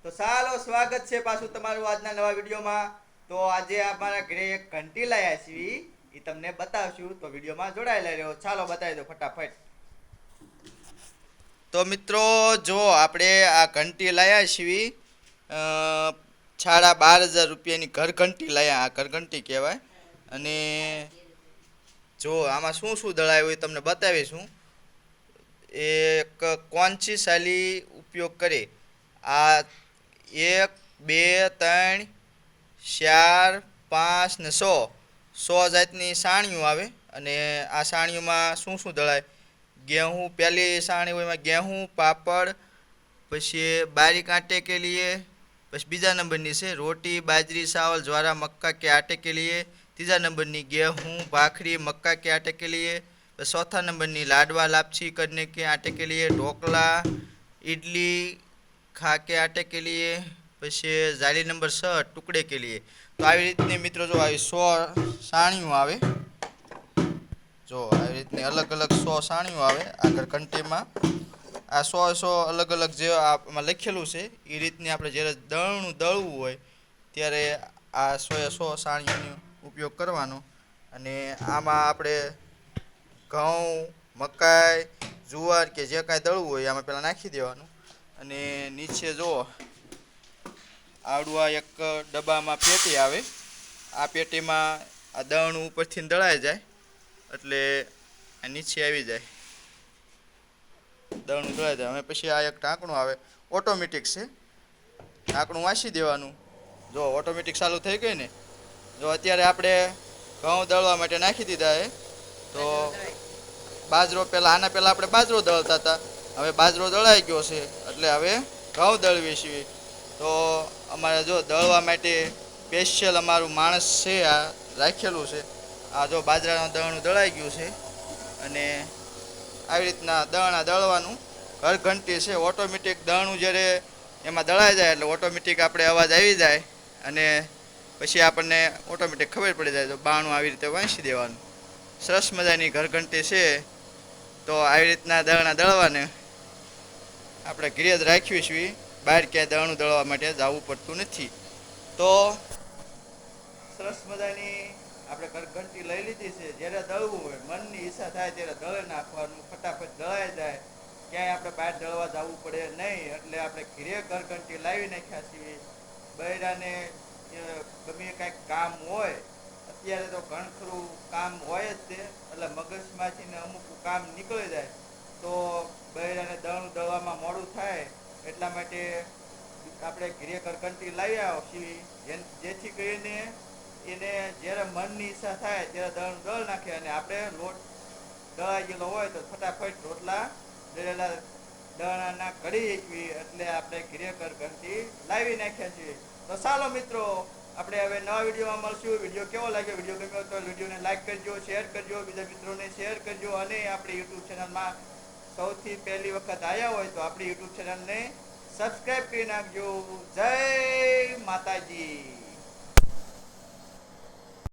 તો ચાલો સ્વાગત છે પાછું તમારું આજના નવા વિડીયોમાં. તો આજે અમારા ઘરે એક ઘંટી લાયા છીએ, એ તમને બતાવશું. તો વિડીયોમાં જોડાયેલા રહ્યો. ચાલો બતાવી દો ફટાફટ. તો મિત્રો જો આપણે આ ઘંટી લાયા છીએ, 12,500 રૂપિયાની ઘર ઘંટી લાયા. આ ઘર ઘંટી કહેવાય. અને જો આમાં શું શું દળાયું એ તમને બતાવીશું. એક કોંચીશાલી ઉપયોગ કરે. આ 1 2 3 4 5 ને 100 જાતની સાણીઓ આવે. અને આ સાણીઓમાં શું શું દળાય? गेहूँ पहली साणी हुई में गेहूँ पापड़ પછી बारीक आटे के लिए પછી બીજા નંબરની છે रोटी बाजरी चावल ज्वारा मक्का के आटे के लिए तीजा नंबરની गेहूँ भाखरी मक्का के आटे के लिए चौथा नंबરની लाडवा लापसी करने के आटे के लिए ढोकला इडली खा के आटे के लिए પછી જાળી નંબર 6 ટુકડે કે लिए। તો આવી રીતની મિત્રો જો આવી 100 સાણીઓ આવે। જો આવી રીતની અલગ અલગ 100 સાણીઓ આવે આ ઘંટીમાં। આ 100 અલગ અલગ જે આમાં લખેલું છે એ રીતની આપણે જ્યારે દળવું હોય ત્યારે આ 100 સાણીઓનો ઉપયોગ કરવાનો। અને આમાં આપણે ઘઉં મકાઈ જુવાર કે જે કાંઈ દળવું હોય આમાં પહેલાં નાખી દેવાનું। અને નીચે જો આવડું આ એક ડબ્બામાં પેટી આવે। આ પેટીમાં આ દળનું ઉપરથી દળાઈ જાય એટલે આ નીચે આવી જાય દળનું દળાઈ જાય। હવે પછી આ એક ઢાંકણું આવે ઓટોમેટિક છે, ઢાંકણું વાંચી દેવાનું। જો ઓટોમેટિક ચાલુ થઈ ગઈ ને। જો અત્યારે આપણે ઘઉં દળવા માટે નાખી દીધા છે। તો બાજરો પહેલાં આના પહેલાં આપણે બાજરો દળતા હતા, હવે બાજરો દળાઈ ગયો છે એટલે હવે ઘઉં દળવી છીએ। તો અમારે જો દળવા માટે સ્પેશિયલ અમારું માણસ છે આ રાખેલું છે। આ જો બાજરાનું દળનું દળાઈ ગયું છે અને આવી રીતના દળવાનું ઘર ઘંટી છે ઓટોમેટિક। દળનું જ્યારે એમાં દળાઈ જાય એટલે ઓટોમેટિક આપણે અવાજ આવી જાય અને પછી આપણને ઓટોમેટિક ખબર પડી જાય। તો બાણું આવી રીતે વાંચી દેવાનું। સરસ મજાની ઘર ઘંટી છે। તો આવી રીતના દળવાને આપણે ઘરે જ રાખ્યું છીએ, બહાર ક્યાંય દળનું દળવા માટે જવું પડતું નથી। તો સરસ મજાની આપણે ઘંટી લઈ લીધી છે। જ્યારે દળવું હોય મનની ઈચ્છા થાય ત્યારે દળી નાખવાનું, ફટાફટ દળાઈ જાય, ક્યાંય આપણે બહાર દળવા જવું પડે નહીં। એટલે આપણે ઘરે ઘંટી લાવી નાખ્યા છીએ। બૈરાને ગમે કાંઈક કામ હોય, અત્યારે તો ઘણું ખરું કામ હોય જ તે, એટલે મગજમાંથી ને અમુક કામ નીકળી જાય તો બૈરાને દળનું દળવામાં મોડું થાય। એટલા માટે આપણે ઘરે ઘંટી લાવ્યા છીએ જેથી કરીને એને જ્યારે મનની ઈચ્છા થાય ત્યારે દળનું દળ નાખે અને આપણે લોટ દળાઈ ગયેલો હોય તો ફટાફટ રોટલા દળેલા દળના ઘડી એકવી એટલે આપણે ઘરે ઘંટી લાવી નાખ્યા છીએ। તો ચાલો મિત્રો આપણે હવે નવા વિડીયોમાં મળશું। વિડીયો કેવો લાગ્યો? વિડીયો ગમ્યો તો વિડીયોને લાઈક કરજો, શેર કરજો, બીજા મિત્રોને શેર કરજો અને આપણી યુટ્યુબ ચેનલમાં સૌથી પહેલી વખત આવ્યા હોય તો આપણી યુટ્યુબ ચેનલને સબસ્ક્રાઈબ કરી નાખજો। જય માતાજી।